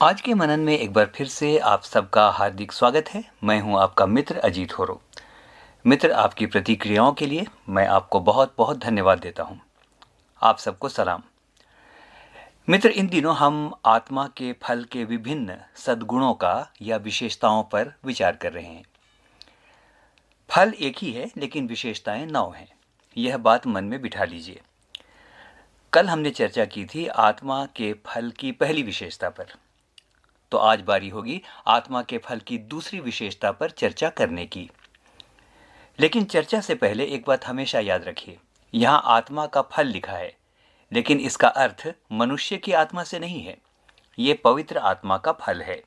आज के मनन में एक बार फिर से आप सबका हार्दिक स्वागत है। मैं हूं आपका मित्र अजीत होरो। मित्र, आपकी प्रतिक्रियाओं के लिए मैं आपको बहुत बहुत धन्यवाद देता हूं। आप सबको सलाम। मित्र, इन दिनों हम आत्मा के फल के विभिन्न सद्गुणों का या विशेषताओं पर विचार कर रहे हैं। फल एक ही है लेकिन विशेषताएं 9 हैं। यह बात मन में बिठा लीजिए। कल हमने चर्चा की थी आत्मा के फल की पहली विशेषता पर। तो आज बारी होगी आत्मा के फल की दूसरी विशेषता पर चर्चा करने की। लेकिन चर्चा से पहले एक बात हमेशा याद रखिए, यहाँ आत्मा का फल लिखा है, लेकिन इसका अर्थ मनुष्य की आत्मा से नहीं है। ये पवित्र आत्मा का फल है।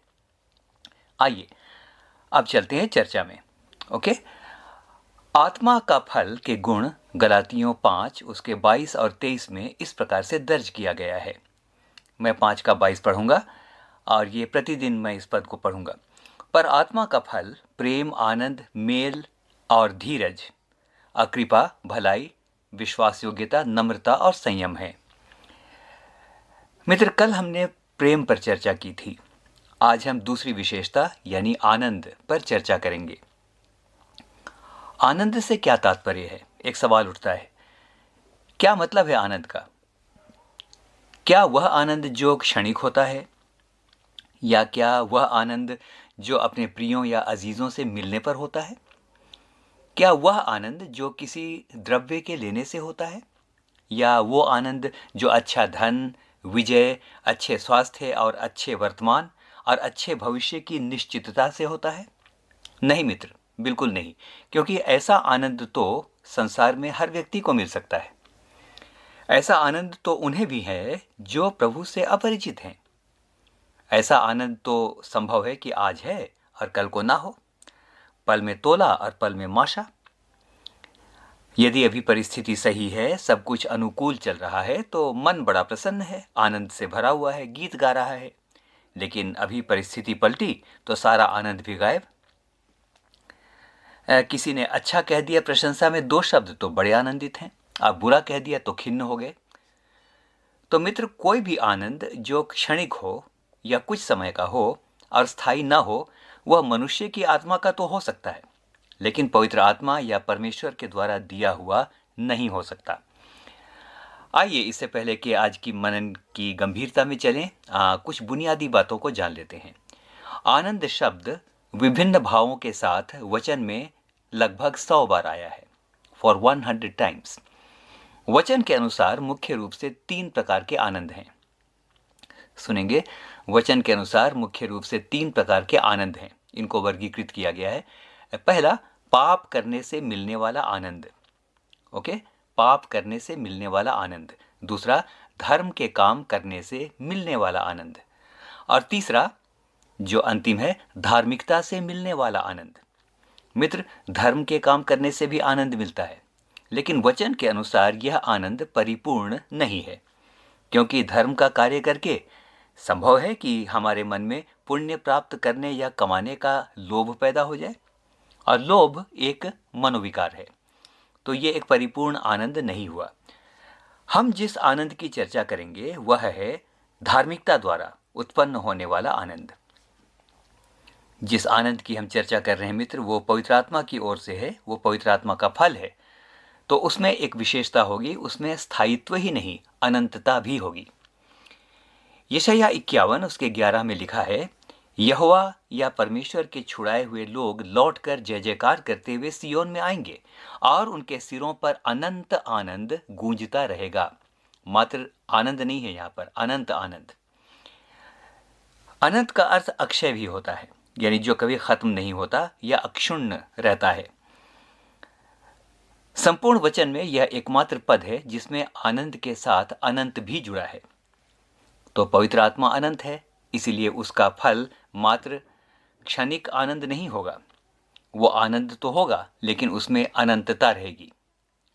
आइए अब चलते हैं चर्चा में। ओके, आत्मा का फल के गुण गलातियों 5 उसके 22 और 23 में इस प्रकार से दर्ज किया गया है। मैं 5 का 22 पढ़ूंगा और ये प्रतिदिन मैं इस पद को पढ़ूंगा। पर आत्मा का फल प्रेम, आनंद, मेल और धीरज, अकृपा, भलाई, विश्वास योग्यता, नम्रता और संयम है। मित्र, कल हमने प्रेम पर चर्चा की थी। आज हम दूसरी विशेषता यानी आनंद पर चर्चा करेंगे। आनंद से क्या तात्पर्य है? एक सवाल उठता है, क्या मतलब है आनंद का? क्या वह आनंद जो क्षणिक होता है, या क्या वह आनंद जो अपने प्रियों या अजीजों से मिलने पर होता है? क्या वह आनंद जो किसी द्रव्य के लेने से होता है, या वो आनंद जो अच्छा धन, विजय, अच्छे स्वास्थ्य और अच्छे वर्तमान और अच्छे भविष्य की निश्चितता से होता है? नहीं मित्र, बिल्कुल नहीं, क्योंकि ऐसा आनंद तो संसार में हर व्यक्ति को मिल सकता है। ऐसा आनंद तो उन्हें भी है जो प्रभु से अपरिचित हैं। ऐसा आनंद तो संभव है कि आज है और कल को ना हो, पल में तोला और पल में माशा। यदि अभी परिस्थिति सही है, सब कुछ अनुकूल चल रहा है, तो मन बड़ा प्रसन्न है, आनंद से भरा हुआ है, गीत गा रहा है। लेकिन अभी परिस्थिति पलटी तो सारा आनंद भी गायब। किसी ने अच्छा कह दिया प्रशंसा में 2 शब्द तो बड़े आनंदित हैं, अब बुरा कह दिया तो खिन्न हो गए। तो मित्र, कोई भी आनंद जो क्षणिक हो या कुछ समय का हो और स्थायी न हो, वह मनुष्य की आत्मा का तो हो सकता है, लेकिन पवित्र आत्मा या परमेश्वर के द्वारा दिया हुआ नहीं हो सकता। आइए इससे पहले कि आज की मनन की गंभीरता में चलें, कुछ बुनियादी बातों को जान लेते हैं। आनंद शब्द विभिन्न भावों के साथ वचन में लगभग 100 बार आया है, फॉर 100 टाइम्स। वचन के अनुसार मुख्य रूप से 3 प्रकार के आनंद हैं। सुनेंगे, वचन के अनुसार मुख्य रूप से 3 प्रकार के आनंद हैं। इनको वर्गीकृत किया गया है। पहला, पाप करने से मिलने वाला आनंद। ओके, पाप करने से मिलने वाला आनंद। दूसरा, धर्म के काम करने से मिलने वाला आनंद। और तीसरा, जो अंतिम है, धार्मिकता से मिलने वाला आनंद। मित्र, धर्म के काम करने से भी आनंद मिलता है, लेकिन वचन के अनुसार यह आनंद परिपूर्ण नहीं है, क्योंकि धर्म का कार्य करके संभव है कि हमारे मन में पुण्य प्राप्त करने या कमाने का लोभ पैदा हो जाए, और लोभ एक मनोविकार है, तो ये एक परिपूर्ण आनंद नहीं हुआ। हम जिस आनंद की चर्चा करेंगे वह है धार्मिकता द्वारा उत्पन्न होने वाला आनंद। जिस आनंद की हम चर्चा कर रहे हैं मित्र, वो पवित्र आत्मा की ओर से है, वो पवित्र आत्मा का फल है। तो उसमें एक विशेषता होगी, उसमें स्थायित्व ही नहीं, अनंतता भी होगी। यशायाह 51 उसके 11 में लिखा है, यहोवा या परमेश्वर के छुड़ाए हुए लोग लौटकर जय जयकार करते हुए सियोन में आएंगे और उनके सिरों पर अनंत आनंद गूंजता रहेगा। मात्र आनंद नहीं है यहाँ पर, अनंत आनंद। अनंत का अर्थ अक्षय भी होता है, यानी जो कभी खत्म नहीं होता या अक्षुण्ण रहता है। संपूर्ण वचन में यह एकमात्र पद है जिसमें आनंद के साथ अनंत भी जुड़ा है। तो पवित्र आत्मा अनंत है, इसीलिए उसका फल मात्र क्षणिक आनंद नहीं होगा। वो आनंद तो होगा, लेकिन उसमें अनंतता रहेगी,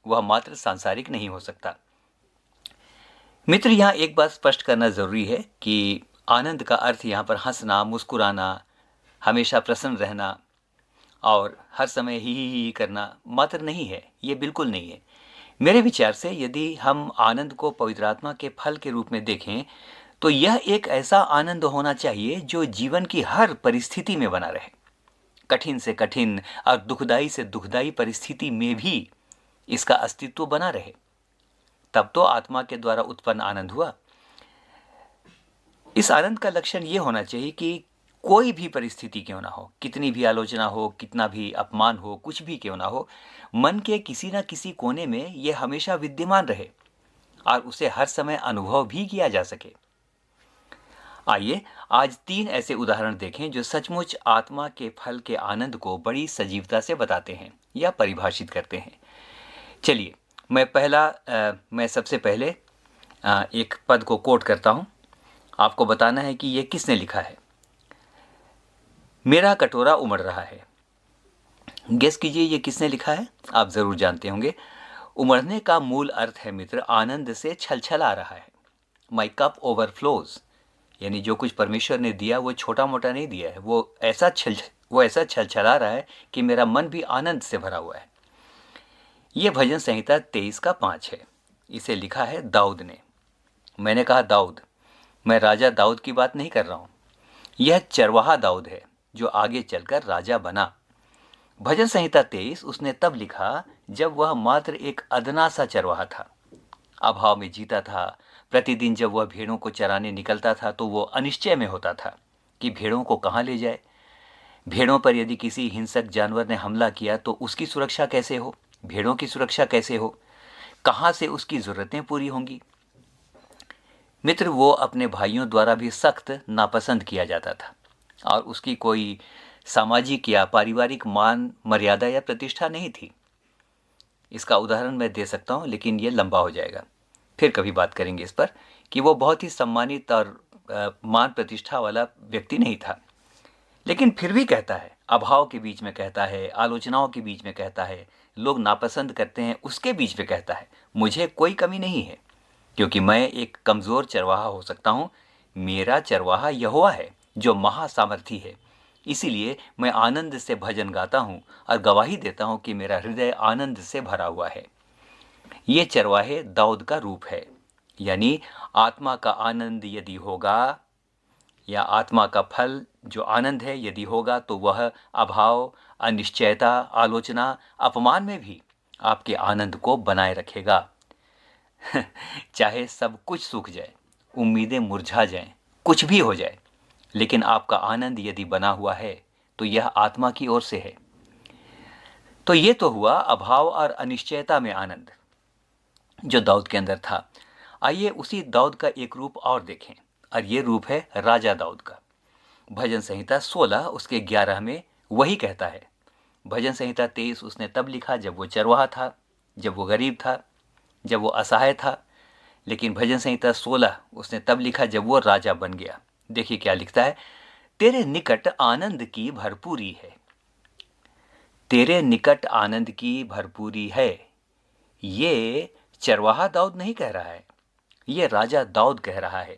वह मात्र सांसारिक नहीं हो सकता। मित्र, यहाँ एक बात स्पष्ट करना जरूरी है कि आनंद का अर्थ यहाँ पर हंसना, मुस्कुराना, हमेशा प्रसन्न रहना और हर समय ही करना मात्र नहीं है, ये बिल्कुल नहीं है। मेरे विचार से यदि हम आनंद को पवित्र आत्मा के फल के रूप में देखें तो यह एक ऐसा आनंद होना चाहिए जो जीवन की हर परिस्थिति में बना रहे। कठिन से कठिन और दुखदाई से दुखदाई परिस्थिति में भी इसका अस्तित्व बना रहे। तब तो आत्मा के द्वारा उत्पन्न आनंद हुआ। इस आनंद का लक्षण यह होना चाहिए कि कोई भी परिस्थिति क्यों ना हो, कितनी भी आलोचना हो, कितना भी अपमान हो, कुछ भी क्यों ना हो, मन के किसी न किसी कोने में यह हमेशा विद्यमान रहे और उसे हर समय अनुभव भी किया जा सके। आइए आज 3 ऐसे उदाहरण देखें जो सचमुच आत्मा के फल के आनंद को बड़ी सजीवता से बताते हैं या परिभाषित करते हैं। चलिए मैं सबसे पहले एक पद को कोट करता हूं। आपको बताना है कि यह किसने लिखा है। मेरा कटोरा उमड़ रहा है। गेस कीजिए ये किसने लिखा है। आप जरूर जानते होंगे। उमड़ने का मूल अर्थ है मित्र, आनंद से छलछला रहा है। माई कप ओवरफ्लोज, यानी जो कुछ परमेश्वर ने दिया वो छोटा मोटा नहीं दिया है, वो ऐसा छलछला रहा है कि मेरा मन भी आनंद से भरा हुआ है। ये भजन संहिता 23:5 है। इसे लिखा है दाऊद ने। मैंने कहा दाऊद, मैं राजा दाऊद की बात नहीं कर रहा हूं। यह चरवाहा दाऊद है जो आगे चलकर राजा बना। भजन संहिता 23 उसने तब लिखा जब वह मात्र एक अदना सा चरवाहा था, अभाव में जीता था। प्रतिदिन जब वह भेड़ों को चराने निकलता था तो वो अनिश्चय में होता था कि भेड़ों को कहाँ ले जाए। भेड़ों पर यदि किसी हिंसक जानवर ने हमला किया तो उसकी सुरक्षा कैसे हो, भेड़ों की सुरक्षा कैसे हो, कहाँ से उसकी ज़रूरतें पूरी होंगी। मित्र, वो अपने भाइयों द्वारा भी सख्त नापसंद किया जाता था और उसकी कोई सामाजिक या पारिवारिक मान मर्यादा या प्रतिष्ठा नहीं थी। इसका उदाहरण मैं दे सकता हूँ लेकिन ये लंबा हो जाएगा, फिर कभी बात करेंगे इस पर कि वो बहुत ही सम्मानित और मान प्रतिष्ठा वाला व्यक्ति नहीं था। लेकिन फिर भी कहता है, अभाव के बीच में कहता है, आलोचनाओं के बीच में कहता है, लोग नापसंद करते हैं उसके बीच में कहता है, मुझे कोई कमी नहीं है क्योंकि मैं एक कमज़ोर चरवाहा हो सकता हूँ। मेरा चरवाहा यहोवा है जो महासामर्थी है। इसीलिए मैं आनंद से भजन गाता हूँ और गवाही देता हूँ कि मेरा हृदय आनंद से भरा हुआ है। ये चरवाहे दाऊद का रूप है, यानी आत्मा का आनंद यदि होगा या आत्मा का फल जो आनंद है यदि होगा तो वह अभाव, अनिश्चयता, आलोचना, अपमान में भी आपके आनंद को बनाए रखेगा। चाहे सब कुछ सूख जाए, उम्मीदें मुरझा जाएं, कुछ भी हो जाए, लेकिन आपका आनंद यदि बना हुआ है तो यह आत्मा की ओर से है। तो ये तो हुआ अभाव और अनिश्चयता में आनंद जो दाऊद के अंदर था। आइए उसी दाऊद का एक रूप और देखें और ये रूप है राजा दाऊद का। भजन संहिता 16 उसके 11 में वही कहता है। भजन संहिता 23 उसने तब लिखा जब वो चरवाहा था, जब वो गरीब था, जब वो असहाय था। लेकिन भजन संहिता 16 उसने तब लिखा जब वो राजा बन गया। देखिए क्या लिखता है, तेरे निकट आनंद की भरपूरी है। तेरे निकट आनंद की भरपूरी है। ये चरवाहा दाऊद नहीं कह रहा है, ये राजा दाऊद कह रहा है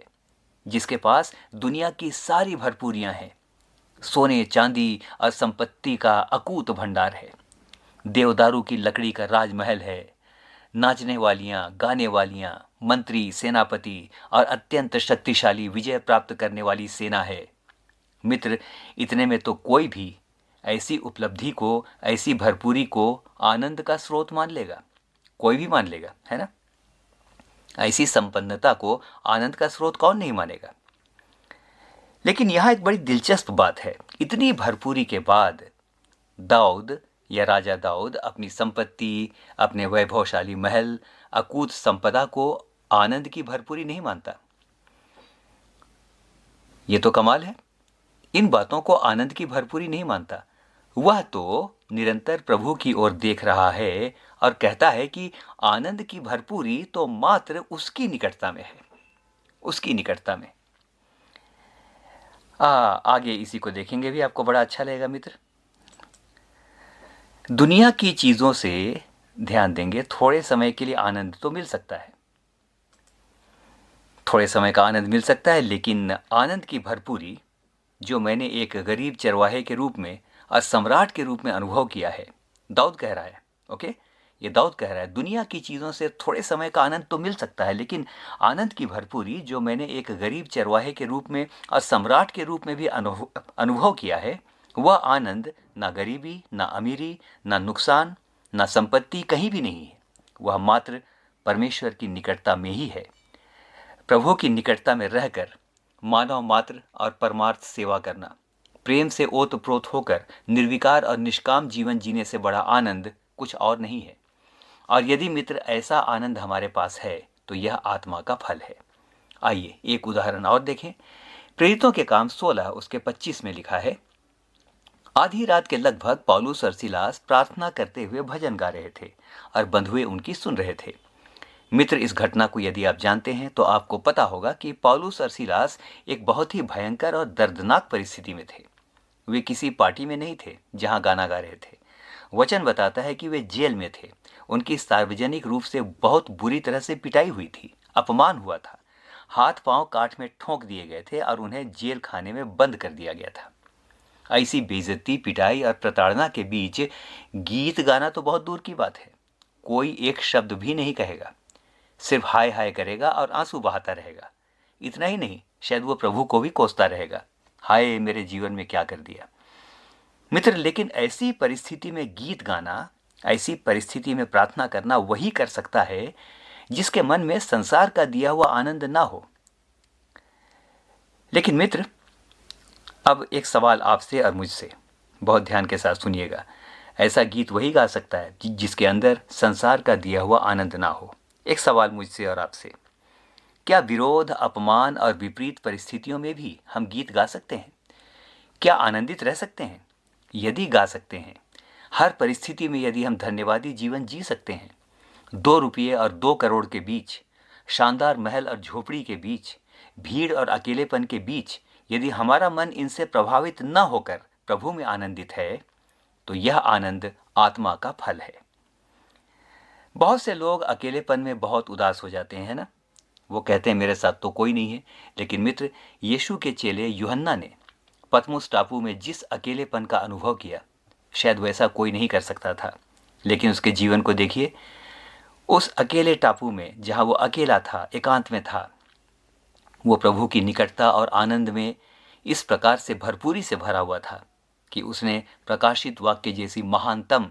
जिसके पास दुनिया की सारी भरपूरियां हैं। सोने चांदी और संपत्ति का अकूत भंडार है। देवदारू की लकड़ी का राजमहल है। नाचने वालियां, गाने वालियां, मंत्री, सेनापति और अत्यंत शक्तिशाली विजय प्राप्त करने वाली सेना है। मित्र, इतने में तो कोई भी ऐसी उपलब्धि को, ऐसी भरपूरी को आनंद का स्रोत मान लेगा। कोई भी मान लेगा, है ना। ऐसी संपन्नता को आनंद का स्रोत कौन नहीं मानेगा। लेकिन यहां एक बड़ी दिलचस्प बात है। इतनी भरपूरी के बाद दाऊद या राजा दाऊद अपनी संपत्ति, अपने वैभवशाली महल, अकूत संपदा को आनंद की भरपूरी नहीं मानता। ये तो कमाल है। इन बातों को आनंद की भरपूरी नहीं मानता। वह तो निरंतर प्रभु की ओर देख रहा है और कहता है कि आनंद की भरपूरी तो मात्र उसकी निकटता में है, उसकी निकटता में। आगे इसी को देखेंगे भी, आपको बड़ा अच्छा लगेगा मित्र। दुनिया की चीजों से ध्यान देंगे, थोड़े समय के लिए आनंद तो मिल सकता है, थोड़े समय का आनंद मिल सकता है, लेकिन आनंद की भरपूरी जो मैंने एक गरीब चरवाहे के रूप में और सम्राट के रूप में अनुभव किया है, दाऊद कह रहा है, ओके, ये दाऊद कह रहा है, दुनिया की चीज़ों से थोड़े समय का आनंद तो मिल सकता है, लेकिन आनंद की भरपूरी जो मैंने एक गरीब चरवाहे के रूप में और सम्राट के रूप में भी अनुभव किया है, वह आनंद ना गरीबी, ना अमीरी, ना नुकसान, ना संपत्ति कहीं भी नहीं है। वह मात्र परमेश्वर की निकटता में ही है। प्रभु की निकटता में रहकर मानव मात्र और परमार्थ सेवा करना, प्रेम से ओतप्रोत होकर निर्विकार और निष्काम जीवन जीने से बड़ा आनंद कुछ और नहीं है। और यदि मित्र ऐसा आनंद हमारे पास है तो यह आत्मा का फल है। आइए एक उदाहरण और देखें। प्रेरितों के काम 16 उसके 25 में लिखा है, आधी रात के लगभग पौलुस और सीलास प्रार्थना करते हुए भजन गा रहे थे और बंधुए उनकी सुन रहे थे। मित्र, इस घटना को यदि आप जानते हैं तो आपको पता होगा कि पौलुस और सीलास एक बहुत ही भयंकर और दर्दनाक परिस्थिति में थे। वे किसी पार्टी में नहीं थे जहां गाना गा रहे थे। वचन बताता है कि वे जेल में थे। उनकी सार्वजनिक रूप से बहुत बुरी तरह से पिटाई हुई थी, अपमान हुआ था, हाथ पांव काठ में ठोंक दिए गए थे और उन्हें जेल खाने में बंद कर दिया गया था। ऐसी बेइज्जती, पिटाई और प्रताड़ना के बीच गीत गाना तो बहुत दूर की बात है। कोई एक शब्द भी नहीं कहेगा, सिर्फ हाय हाय करेगा और आंसू बहाता रहेगा। इतना ही नहीं, शायद वो प्रभु को भी कोसता रहेगा, हाय मेरे जीवन में क्या कर दिया। मित्र, लेकिन ऐसी परिस्थिति में गीत गाना, ऐसी परिस्थिति में प्रार्थना करना वही कर सकता है जिसके मन में संसार का दिया हुआ आनंद ना हो। लेकिन मित्र, अब एक सवाल आपसे और मुझसे, बहुत ध्यान के साथ सुनिएगा। ऐसा गीत वही गा सकता है जिसके अंदर संसार का दिया हुआ आनंद ना हो। एक सवाल मुझसे और आपसे, क्या विरोध, अपमान और विपरीत परिस्थितियों में भी हम गीत गा सकते हैं? क्या आनंदित रह सकते हैं? यदि गा सकते हैं, हर परिस्थिति में यदि हम धन्यवादी जीवन जी सकते हैं, 2 रुपये और 2 करोड़ के बीच, शानदार महल और झोपड़ी के बीच, भीड़ और अकेलेपन के बीच, यदि हमारा मन इनसे प्रभावित न होकर प्रभु में आनंदित है, तो यह आनंद आत्मा का फल है। बहुत से लोग अकेलेपन में बहुत उदास हो जाते हैं, ना? वो कहते हैं मेरे साथ तो कोई नहीं है। लेकिन मित्र, यीशु के चेले यूहन्ना ने पतमुस टापू में जिस अकेलेपन का अनुभव किया, शायद वैसा कोई नहीं कर सकता था। लेकिन उसके जीवन को देखिए। उस अकेले टापू में जहां वो अकेला था, एकांत में था, वो प्रभु की निकटता और आनंद में इस प्रकार से भरपूरी से भरा हुआ था कि उसने प्रकाशित वाक्य जैसी महानतम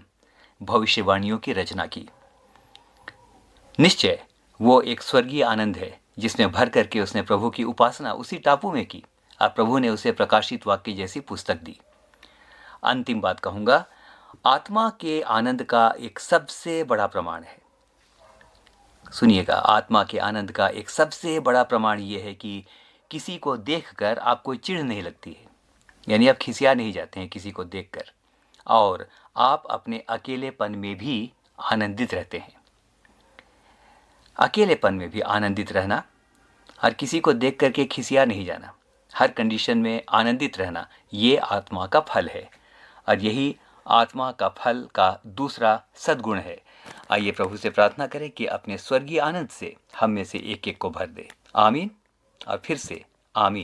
भविष्यवाणियों की रचना की। निश्चय वो एक स्वर्गीय आनंद है जिसमें भर करके उसने प्रभु की उपासना उसी टापू में की और प्रभु ने उसे प्रकाशित वाक्य जैसी पुस्तक दी। अंतिम बात कहूंगा, आत्मा के आनंद का एक सबसे बड़ा प्रमाण है। सुनिएगा, आत्मा के आनंद का एक सबसे बड़ा प्रमाण यह है कि किसी को देखकर आपको चिढ़ नहीं लगती है, यानी आप खिसिया नहीं जाते हैं किसी को देखकर, और आप अपने अकेलेपन में भी आनंदित रहते हैं। अकेलेपन में भी आनंदित रहना और किसी को देख करके खिसिया नहीं जाना, हर कंडीशन में आनंदित रहना, ये आत्मा का फल है। और यही आत्मा का फल का दूसरा सद्गुण है। आइए प्रभु से प्रार्थना करें कि अपने स्वर्गीय आनंद से हम में से एक एक को भर दे। आमीन और फिर से आमीन।